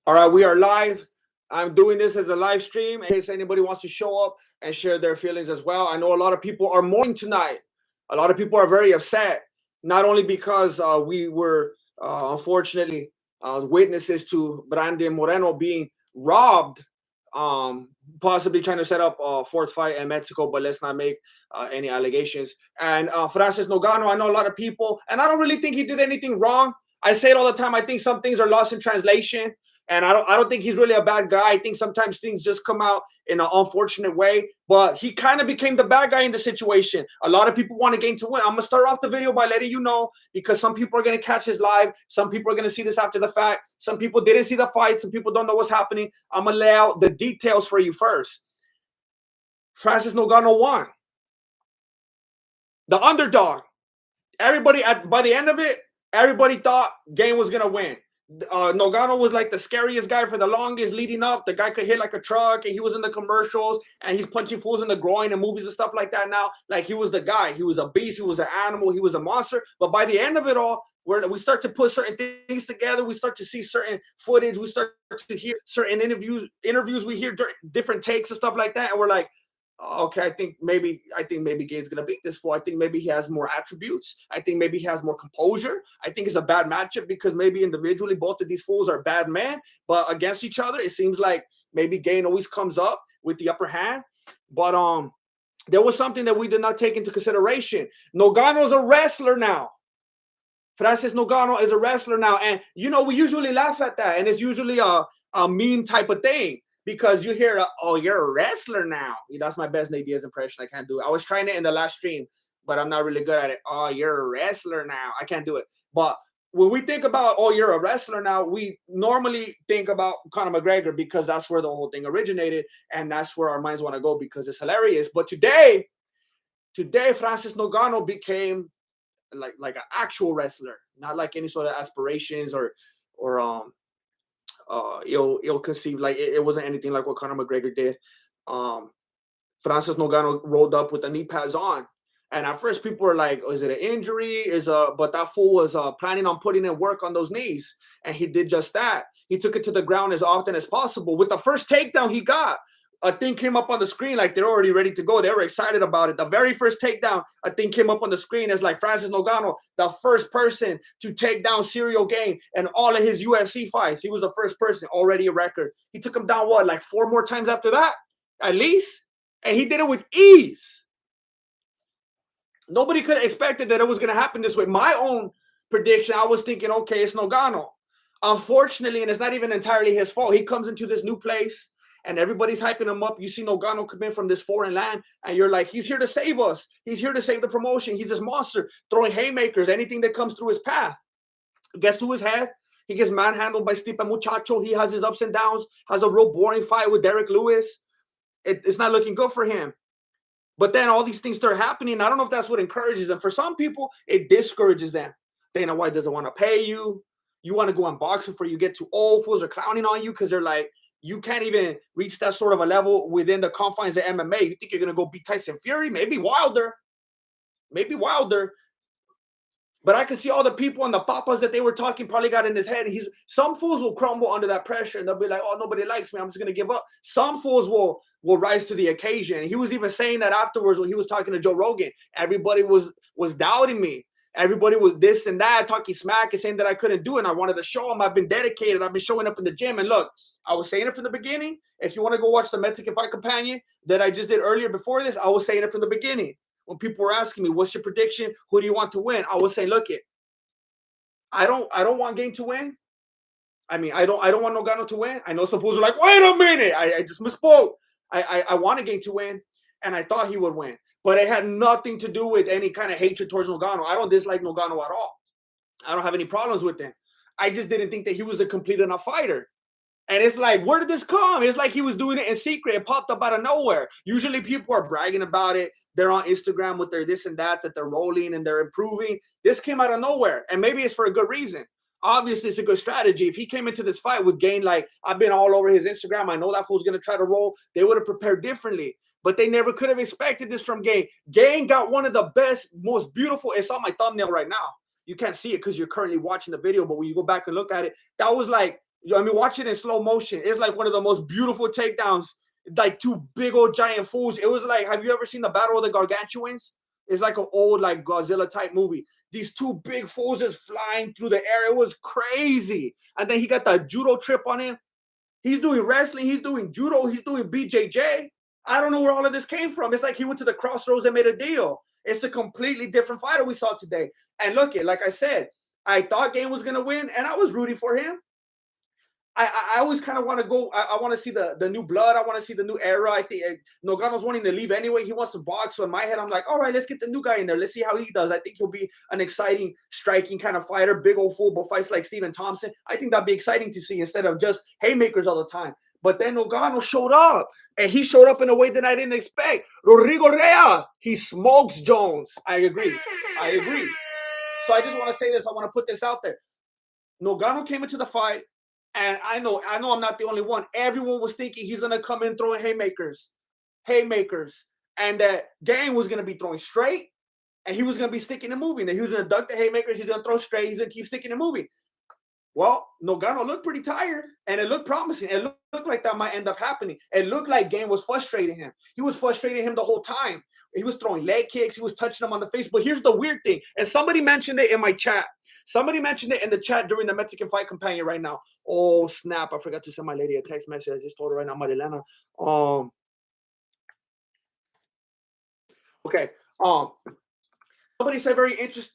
All right, we are live. I'm doing this as a live stream in case anybody wants to show up and share their feelings as well. I know a lot of people are mourning tonight. A lot of people are very upset, not only because we were unfortunately witnesses to Brandon Moreno being robbed, possibly trying to set up a fourth fight in Mexico, but let's not make any allegations. And Francis Ngannou, I know a lot of people, and I don't really think he did anything wrong. I say it all the time. I think some things are lost in translation. And I don't think he's really a bad guy. I think sometimes things just come out in an unfortunate way. But he kind of became the bad guy in the situation. A lot of people want to gain to win. I'm going to start off the video by letting you know, because some people are going to catch this live. Some people are going to see this after the fact. Some people didn't see the fight. Some people don't know what's happening. I'm going to lay out the details for you first. Francis Ngannou won. The underdog. Everybody, by the end of it, everybody thought Gane was going to win. Ngannou was like the scariest guy for the longest leading up. The guy could hit like a truck, and he was in the commercials, and he's punching fools in the groin and movies and stuff like that now. Like, he was the guy. He was a beast. He was an animal. He was a monster. But by the end of it all, we start to put certain things together. We start to see certain footage. We start to hear certain interviews. We hear different takes and stuff like that, and we're like, okay, I think maybe Gane's gonna beat this fool. I think maybe he has more attributes. I think maybe he has more composure. I think it's a bad matchup because maybe individually both of these fools are bad men, but against each other, it seems like maybe Gane always comes up with the upper hand. But there was something that we did not take into consideration. Ngannou's a wrestler now. Francis Ngannou is a wrestler now, and we usually laugh at that, and it's usually a meme type of thing. Because you hear, oh, you're a wrestler now. That's my best Nate Diaz impression. I can't do it. I was trying it in the last stream, but I'm not really good at it. Oh, you're a wrestler now. I can't do it. But when we think about, oh, you're a wrestler now, we normally think about Conor McGregor because that's where the whole thing originated, and that's where our minds want to go because it's hilarious. But today Francis Ngannou became like an actual wrestler, not like any sort of aspirations or ill-conceived. Like it wasn't anything like what Conor McGregor did. Francis Ngannou rolled up with the knee pads on, and at first people were like, "Oh, is it an injury?" But that fool was planning on putting in work on those knees, and he did just that. He took it to the ground as often as possible. With the first takedown he got, a thing came up on the screen like they're already ready to go. They were excited about it. The very first takedown, a thing came up on the screen as like Francis Ngannou, the first person to take down Ciryl Gane and all of his UFC fights. He was the first person, already a record. He took him down, what, like 4 more times after that, at least? And he did it with ease. Nobody could have expected that it was going to happen this way. My own prediction, I was thinking, okay, it's Ngannou. Unfortunately, and it's not even entirely his fault, he comes into this new place, and everybody's hyping him up. You see Ngannou come in from this foreign land, and you're like, he's here to save us. He's here to save the promotion. He's this monster, throwing haymakers, anything that comes through his path. Gets to his head. He gets manhandled by Stipe Muchacho. He has his ups and downs, has a real boring fight with Derek Lewis. It's not looking good for him. But then all these things start happening. I don't know if that's what encourages them. For some people, it discourages them. Dana White doesn't want to pay you. You want to go on boxing before you get too old. Fools are clowning on you because they're like, you can't even reach that sort of a level within the confines of MMA. You think you're going to go beat Tyson Fury? Maybe Wilder. Maybe Wilder. But I can see all the people and the papas that they were talking probably got in his head. Some fools will crumble under that pressure, and they'll be like, oh, nobody likes me. I'm just going to give up. Some fools will rise to the occasion. He was even saying that afterwards when he was talking to Joe Rogan. Everybody was doubting me. Everybody was this and that, talking smack and saying that I couldn't do it. And I wanted to show them I've been dedicated. I've been showing up in the gym. And look, I was saying it from the beginning. If you want to go watch the Mexican Fight Companion that I just did earlier before this, I was saying it from the beginning. When people were asking me, what's your prediction? Who do you want to win? I was saying, look, I don't want Gane to win. I mean, I don't want Ngannou to win. I know some fools are like, wait a minute. I just misspoke. I wanted Gane to win, and I thought he would win. But it had nothing to do with any kind of hatred towards Ngannou. I don't dislike Ngannou at all. I don't have any problems with him. I just didn't think that he was a complete enough fighter. And it's like, where did this come? It's like he was doing it in secret. It popped up out of nowhere. Usually people are bragging about it. They're on Instagram with their this and that they're rolling and they're improving. This came out of nowhere. And maybe it's for a good reason. Obviously, it's a good strategy. If he came into this fight with Gane, like, I've been all over his Instagram, I know that fool's going to try to roll, they would have prepared differently. But they never could have expected this from Gane. Gane got one of the best, most beautiful, it's on my thumbnail right now. You can't see it because you're currently watching the video, but when you go back and look at it, that was like, I mean, watch it in slow motion. It's like one of the most beautiful takedowns. Like two big old giant fools. It was like, have you ever seen the Battle of the Gargantuans? It's like an old like Godzilla type movie. These two big fools just flying through the air. It was crazy. And then he got the judo trip on him. He's doing wrestling. He's doing judo. He's doing BJJ. I don't know where all of this came from. It's like he went to the crossroads and made a deal. It's a completely different fighter we saw today. And look, like I said, I thought Gane was going to win, and I was rooting for him. I always kind of want to go. I want to see the new blood. I want to see the new era. I think Ngannou's wanting to leave anyway. He wants to box. So in my head, I'm like, all right, let's get the new guy in there. Let's see how he does. I think he'll be an exciting, striking kind of fighter. Big old full, but fights like Stephen Thompson. I think that'd be exciting to see instead of just haymakers all the time. But then Ngannou showed up, and he showed up in a way that I didn't expect. Rodrigo Rea, he smokes Jones. I agree. So I just want to say this. I want to put this out there. Ngannou came into the fight. And I know I'm not the only one. Everyone was thinking he's gonna come in throwing haymakers, and that Gane was gonna be throwing straight, and he was gonna be sticking and moving. That he was gonna duck the haymakers, he's gonna throw straight, he's gonna keep sticking and moving. Well, Ngannou looked pretty tired, and it looked promising. It looked like that might end up happening. It looked like Gane was frustrating him. He was frustrating him the whole time. He was throwing leg kicks. He was touching him on the face. But here's the weird thing, and somebody mentioned it in my chat. Somebody mentioned it in the chat during the Mexican Fight Companion right now. Oh, snap. I forgot to send my lady a text message. I just told her right now, Marilena. Okay. Somebody said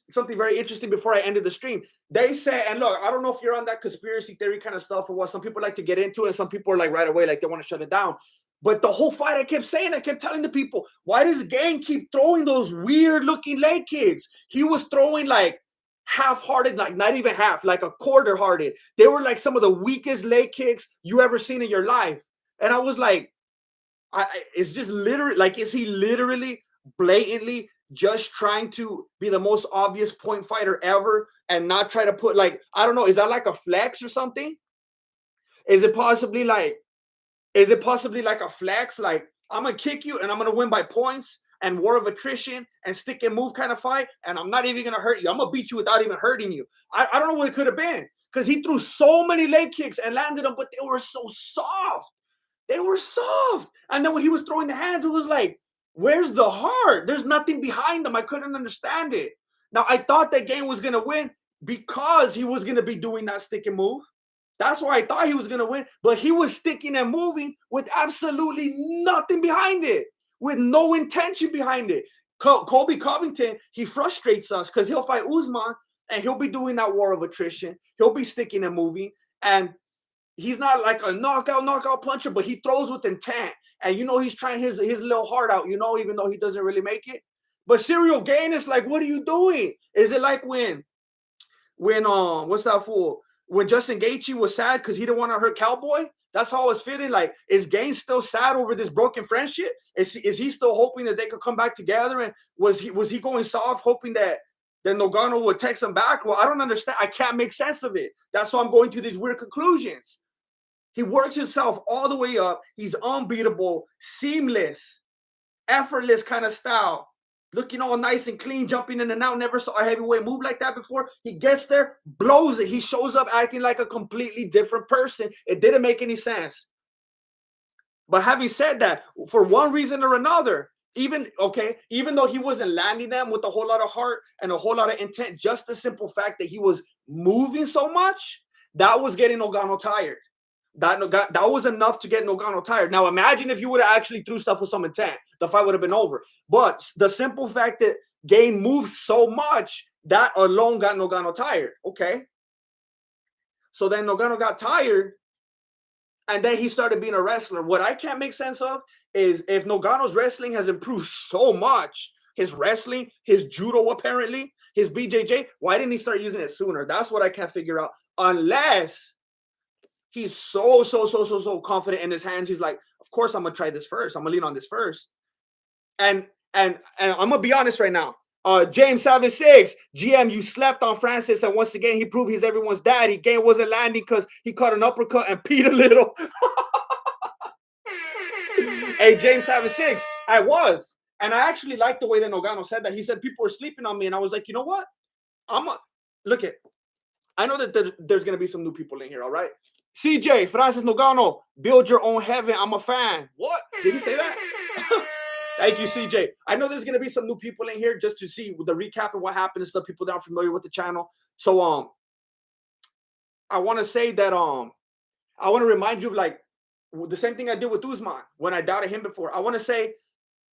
something very interesting before I ended the stream. They said, and look, I don't know if you're on that conspiracy theory kind of stuff or what. Some people like to get into it. Some people are like right away, like they want to shut it down. But the whole fight, I kept telling the people, why does Gane keep throwing those weird looking leg kicks? He was throwing like half-hearted, like not even half, like a quarter-hearted. They were like some of the weakest leg kicks you ever seen in your life. And I was like, it's just literally, like, is he literally blatantly just trying to be the most obvious point fighter ever and not try to put, like, I don't know, is that like a flex or something? Is it possibly like a flex? Like, I'm gonna kick you and I'm gonna win by points and war of attrition and stick and move kind of fight, and I'm not even gonna hurt you. I'm gonna beat you without even hurting you. I don't know what it could have been, because he threw so many leg kicks and landed them, but they were so soft. And then when he was throwing the hands, it was like, where's the heart? There's nothing behind them. I couldn't understand it. Now, I thought that game was going to win because he was going to be doing that stick and move. That's why I thought he was going to win. But he was sticking and moving with absolutely nothing behind it, with no intention behind it. Colby Covington, he frustrates us because he'll fight Usman and he'll be doing that war of attrition. He'll be sticking and moving. And he's not like a knockout puncher, but he throws with intent. And he's trying his little heart out, even though he doesn't really make it. But Ciryl Gane is like, what are you doing? Is it like when what's that fool? When Justin Gaethje was sad because he didn't want to hurt Cowboy? That's how it's fitting. Like, is Gane still sad over this broken friendship? Is he still hoping that they could come back together? And was he going soft, hoping that Ngannou would text him back? Well, I don't understand. I can't make sense of it. That's why I'm going to these weird conclusions. He works himself all the way up. He's unbeatable, seamless, effortless kind of style. Looking all nice and clean, jumping in and out. Never saw a heavyweight move like that before. He gets there, blows it. He shows up acting like a completely different person. It didn't make any sense. But having said that, for one reason or another, even though he wasn't landing them with a whole lot of heart and a whole lot of intent, just the simple fact that he was moving so much, that was getting Ngannou tired. That was enough to get Ngannou tired. Now, imagine if you would have actually threw stuff with some intent. The fight would have been over. But the simple fact that Gane moves so much, that alone got Ngannou tired. Okay. So then Ngannou got tired, and then he started being a wrestler. What I can't make sense of is if Ngannou's wrestling has improved so much, his wrestling, his judo apparently, his BJJ, why didn't he start using it sooner? That's what I can't figure out. Unless he's so confident in his hands. He's like, of course I'm gonna try this first. I'm gonna lean on this first. And I'm gonna be honest right now. James 76, GM, you slept on Francis, and once again he proved he's everyone's daddy. Gane wasn't landing because he caught an uppercut and peed a little. Hey, James 76, I was. And I actually liked the way that Ngannou said that. He said people were sleeping on me, and I was like, you know what? Look at I know that there's going to be some new people in here, all right? CJ, Francis Ngannou, build your own heaven. I'm a fan. What? Did he say that? Thank you, CJ. I know there's going to be some new people in here just to see the recap of what happened and stuff, people that aren't familiar with the channel. So, I want to say that, I want to remind you of like the same thing I did with Usman when I doubted him before. I want to say,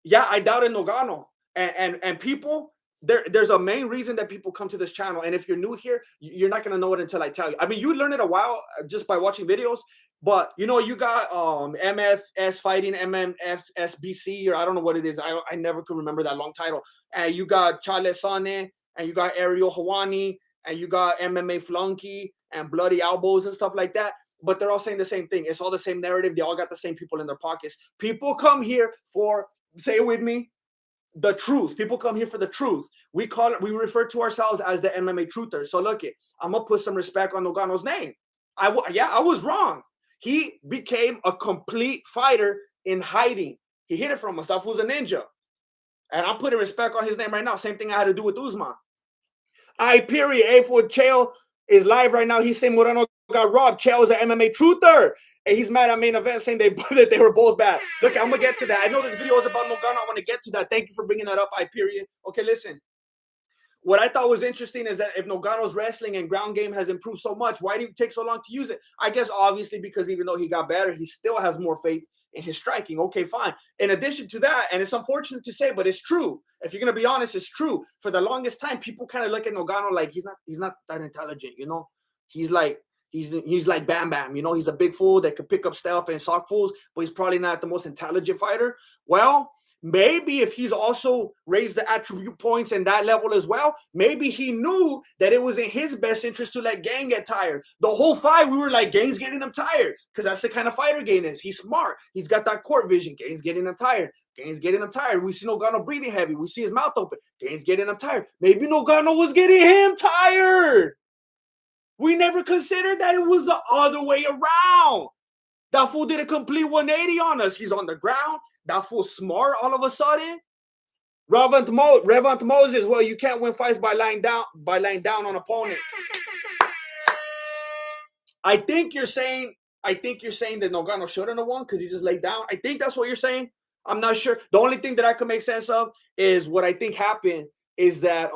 yeah, I doubted Ngannou, and people, there's a main reason that people come to this channel. And if you're new here, you're not gonna know it until I tell you. I mean, you learn it a while just by watching videos, but you know, you got MFS fighting, MMFSBC, or I don't know what it is. I never could remember that long title. And you got Chale Sane, and you got Ariel Hawani, and you got MMA Flunky and Bloody Elbows and stuff like that. But they're all saying the same thing. It's all the same narrative. They all got the same people in their pockets. People come here for, say it with me, the truth. People come here for the truth. We refer to ourselves as the MMA Truther. So look it, I'm gonna put some respect on Ngannou's name. I was wrong. He became a complete fighter in hiding. He hid it from us. That fool's a ninja. And I'm putting respect on his name right now. Same thing I had to do with Usman. Period. A for Chael is live right now. He's saying Moreno got robbed. Chael is an MMA Truther. And he's mad at main event saying that they were both bad. Look, I'm going to get to that. I know this video is about Ngannou. I want to get to that. Thank you for bringing that up, Period. Okay, listen. What I thought was interesting is that if Ngannou's wrestling and ground game has improved so much, why do you take so long to use it? I guess obviously because even though he got better, he still has more faith in his striking. Okay, fine. In addition to that, and it's unfortunate to say, but it's true. If you're gonna be honest, it's true. For the longest time, people kind of look at Ngannou like he's not that intelligent. You know, he's like Bam Bam. You know, he's a big fool that could pick up stuff and sock fools, but he's probably not the most intelligent fighter. Well, maybe if he's also raised the attribute points and that level as well, maybe he knew that it was in his best interest to let Gane get tired. The whole fight, we were like, Gane's getting him tired because that's the kind of fighter Gane is. He's smart. He's got that court vision. Gane's getting him tired. Gane's getting him tired. We see Ngannou breathing heavy. We see his mouth open. Gane's getting him tired. Maybe Ngannou was getting him tired. We never considered that it was the other way around. That fool did a complete 180 on us. He's on the ground. That fool smart all of a sudden. Revant Moses, well, you can't win fights by lying down on opponent. I think you're saying that Ngannou shouldn't have won because he just laid down. I think that's what you're saying. I'm not sure. The only thing that I can make sense of is what I think happened is that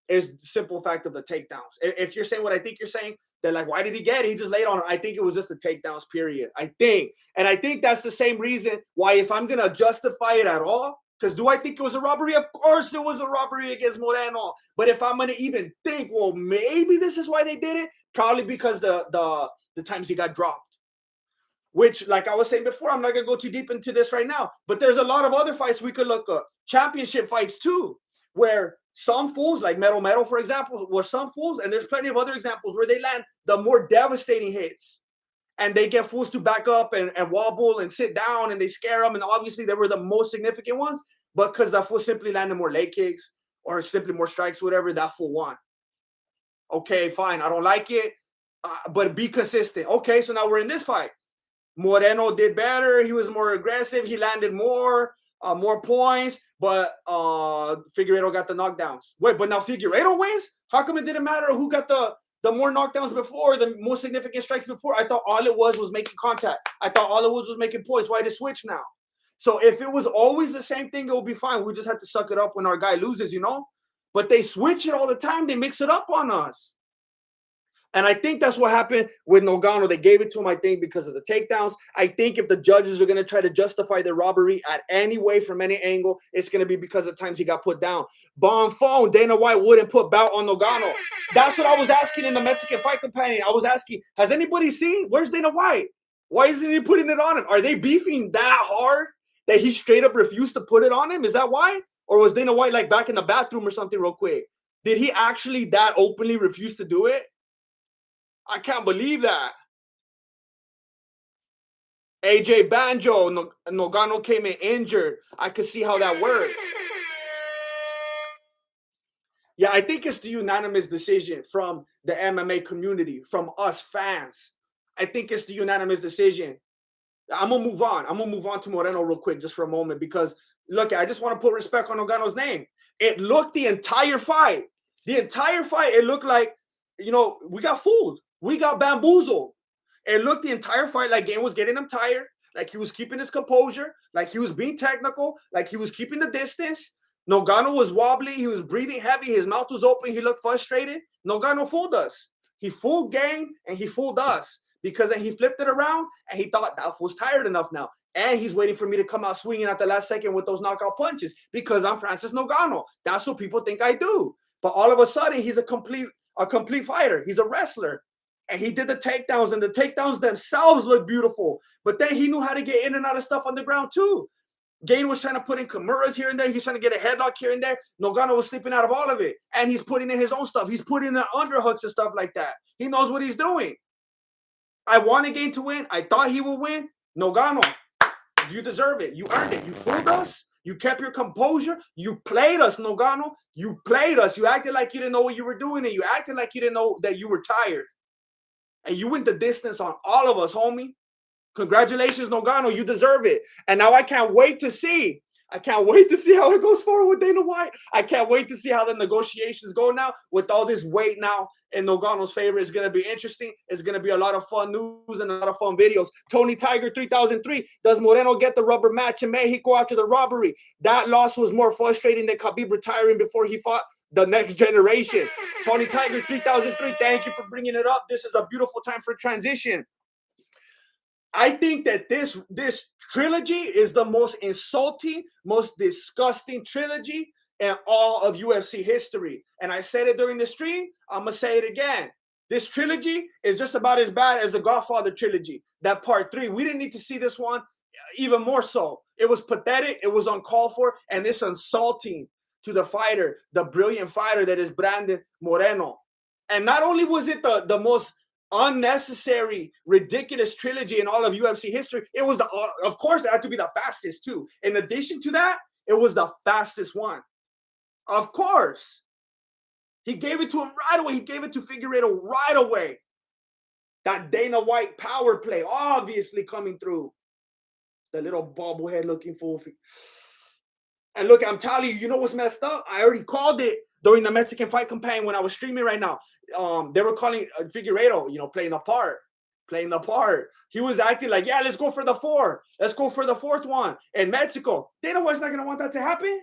is the simple fact of the takedowns. If you're saying what I think you're saying, they're like, why did he get it? He just laid on it. I think it was just the takedowns, period. I think that's the same reason why if I'm going to justify it at all, because do I think it was a robbery? Of course it was a robbery against Moreno. But if I'm going to even think, well, maybe this is why they did it, probably because the times he got dropped. Which, like I was saying before, I'm not going to go too deep into this right now. But there's a lot of other fights we could look up. Championship fights too, where some fools, like Metal, for example, were some fools, and there's plenty of other examples where they land the more devastating hits. And they get fools to back up and wobble and sit down, and they scare them. And obviously, they were the most significant ones. But because that fool simply landed more leg kicks or simply more strikes, whatever, that fool won. Okay, fine. I don't like it, but be consistent. Okay, so now we're in this fight. Moreno did better. He was more aggressive. He landed more points, but Figueiredo got the knockdowns. Wait, but now Figueiredo wins? How come it didn't matter who got the more knockdowns before, the more significant strikes before? I thought all it was making contact. I thought all it was making points. Why did it switch now? So if it was always the same thing, it would be fine. We just have to suck it up when our guy loses, you know? But they switch it all the time. They mix it up on us. And I think that's what happened with Ngannou. They gave it to him, I think, because of the takedowns. I think if the judges are going to try to justify the robbery at any way from any angle, it's going to be because of times he got put down. Bon phone, Dana White wouldn't put bout on Ngannou. That's what I was asking in the Mexican Fight Companion. I was asking, has anybody seen? Where's Dana White? Why isn't he putting it on him? Are they beefing that hard that he straight up refused to put it on him? Is that why? Or was Dana White like back in the bathroom or something real quick? Did he actually that openly refuse to do it? I can't believe that. AJ Banjo, Ngannou came in injured. I could see how that worked. Yeah, I think it's the unanimous decision from the MMA community, from us fans. I think it's the unanimous decision. I'm going to move on. I'm going to move on to Moreno real quick just for a moment because, look, I just want to put respect on Ngannou's name. It looked the entire fight, it looked like we got fooled. We got bamboozled. It looked the entire fight like Gane was getting him tired, like he was keeping his composure, like he was being technical, like he was keeping the distance. Ngannou was wobbly. He was breathing heavy. His mouth was open. He looked frustrated. Ngannou fooled us. He fooled Gane and he fooled us because then he flipped it around and he thought that fool's tired enough now. And he's waiting for me to come out swinging at the last second with those knockout punches because I'm Francis Ngannou. That's what people think I do. But all of a sudden, he's a complete fighter. He's a wrestler. And he did the takedowns, and the takedowns themselves look beautiful. But then he knew how to get in and out of stuff on the ground too. Gane was trying to put in Kimuras here and there. He's trying to get a headlock here and there. Ngannou was sleeping out of all of it. And he's putting in his own stuff. He's putting in underhooks and stuff like that. He knows what he's doing. I wanted Gane to win. I thought he would win. Ngannou, you deserve it. You earned it. You fooled us. You kept your composure. You played us, Ngannou. You played us. You acted like you didn't know what you were doing, and you acted like you didn't know that you were tired. And you went the distance on all of us, homie. Congratulations, Ngannou. You deserve it. And now I can't wait to see. I can't wait to see how it goes forward with Dana White. I can't wait to see how the negotiations go now with all this weight now in Ngannou's favor. It's going to be interesting. It's going to be a lot of fun news and a lot of fun videos. Tony Tiger 3003. Does Moreno get the rubber match in Mexico after the robbery? That loss was more frustrating than Khabib retiring before he fought the next generation. Tony Tiger 3003. Thank you for bringing it up. This is a beautiful time for transition. I think that this trilogy is the most insulting, most disgusting trilogy in all of UFC history. And I said it during the stream. I'm going to say it again. This trilogy is just about as bad as the Godfather trilogy, that part 3. We didn't need to see this one even more so. It was pathetic. It was uncalled for. And it's insulting to the fighter, the brilliant fighter that is Brandon Moreno. And not only was it the most unnecessary, ridiculous trilogy in all of UFC history, it was of course, it had to be the fastest too. In addition to that, it was the fastest one. Of course. He gave it to him right away. He gave it to Figueiredo right away. That Dana White power play, obviously coming through. The little bobblehead looking fool. And look, I'm telling you, you know what's messed up? I already called it during the Mexican fight campaign when I was streaming right now. They were calling Figueiredo, playing the part. He was acting like, yeah, let's go for the 4. Let's go for the 4th one. In Mexico, Dana White's not going to want that to happen.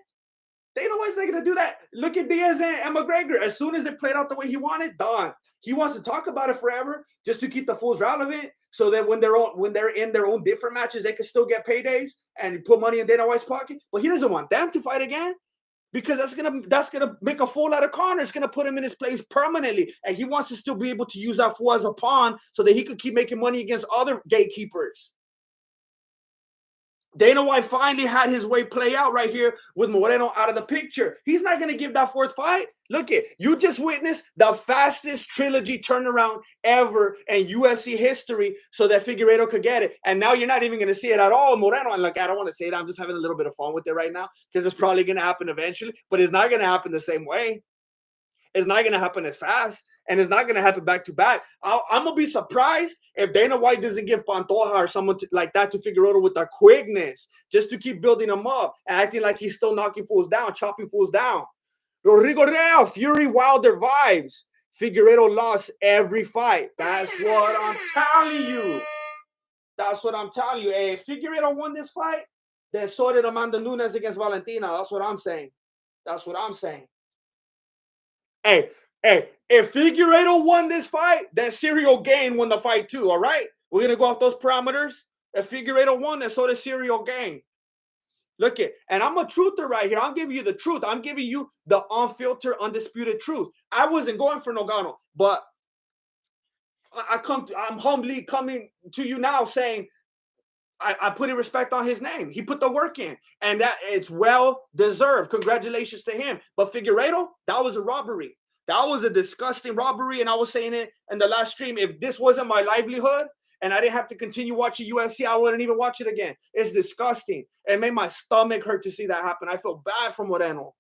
Dana White's not going to do that. Look at Diaz and McGregor. As soon as it played out the way he wanted, done. He wants to talk about it forever just to keep the fools relevant so that when they're in their own different matches, they can still get paydays and put money in Dana White's pocket. But he doesn't want them to fight again. Because that's gonna make a fool out of Conor. It's gonna put him in his place permanently, and he wants to still be able to use that fool as a pawn so that he could keep making money against other gatekeepers. Dana White finally had his way play out right here with Moreno out of the picture. He's not going to give that 4th fight. Look it, you just witnessed the fastest trilogy turnaround ever in UFC history so that Figueiredo could get it. And now you're not even going to see it at all, Moreno. And look, I don't want to say that. I'm just having a little bit of fun with it right now because it's probably going to happen eventually, but it's not going to happen the same way. It's not going to happen as fast, and it's not going to happen back-to-back. I'm going to be surprised if Dana White doesn't give Pantoja or someone like that to Figueiredo with the quickness just to keep building him up and acting like he's still knocking fools down, chopping fools down. Rodrigo Real, Fury Wilder vibes. Figueiredo lost every fight. That's what I'm telling you. That's what I'm telling you. Hey, if Figueiredo won this fight, then so did Amanda Nunes against Valentina. That's what I'm saying. That's what I'm saying. Hey, if Figueiredo won this fight, then Ciryl Gane won the fight too, all right? We're going to go off those parameters. If Figueiredo won, then so does Ciryl Gane. Look it, and I'm a truther right here. I'm giving you the truth. I'm giving you the unfiltered, undisputed truth. I wasn't going for Ngannou, but I'm humbly coming to you now saying I put in respect on his name. He put the work in, and that it's well deserved. Congratulations to him. But Figueiredo, that was a robbery. That was a disgusting robbery, and I was saying it in the last stream. If this wasn't my livelihood and I didn't have to continue watching UFC, I wouldn't even watch it again. It's disgusting. It made my stomach hurt to see that happen. I feel bad for Moreno.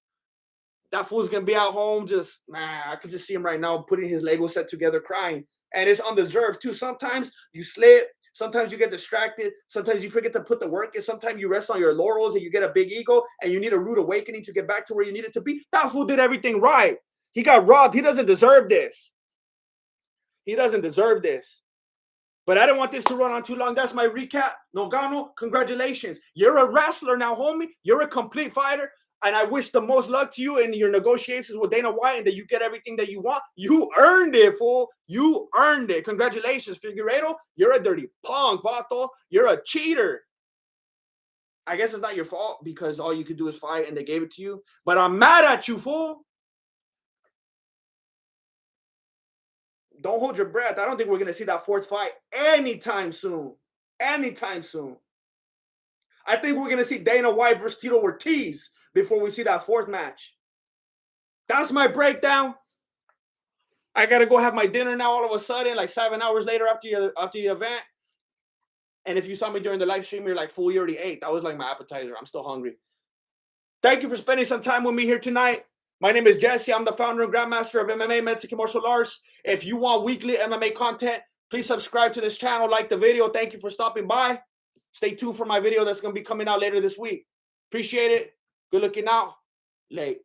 That fool's gonna be at home just, man, I could just see him right now putting his Lego set together crying. And it's undeserved too. Sometimes you slip. Sometimes you get distracted. Sometimes you forget to put the work in. Sometimes you rest on your laurels and you get a big ego and you need a rude awakening to get back to where you needed to be. That fool did everything right. He got robbed. He doesn't deserve this. He doesn't deserve this. But I don't want this to run on too long. That's my recap. Ngannou, congratulations. You're a wrestler now, homie. You're a complete fighter. And I wish the most luck to you in your negotiations with Dana White and that you get everything that you want. You earned it, fool. You earned it. Congratulations, Figueiredo. You're a dirty punk, Vato. You're a cheater. I guess it's not your fault because all you could do is fight and they gave it to you. But I'm mad at you, fool. Don't hold your breath. I don't think we're going to see that fourth fight anytime soon. Anytime soon. I think we're going to see Dana White versus Tito Ortiz before we see that fourth match. That's my breakdown. I got to go have my dinner now all of a sudden, like 7 hours later after the event. And if you saw me during the live stream, you're like, fool, you already ate. That was like my appetizer. I'm still hungry. Thank you for spending some time with me here tonight. My name is Jesse. I'm the founder and grandmaster of MMA Mexican Martial Arts. If you want weekly MMA content, please subscribe to this channel, like the video. Thank you for stopping by. Stay tuned for my video that's going to be coming out later this week. Appreciate it. Good looking out. Late.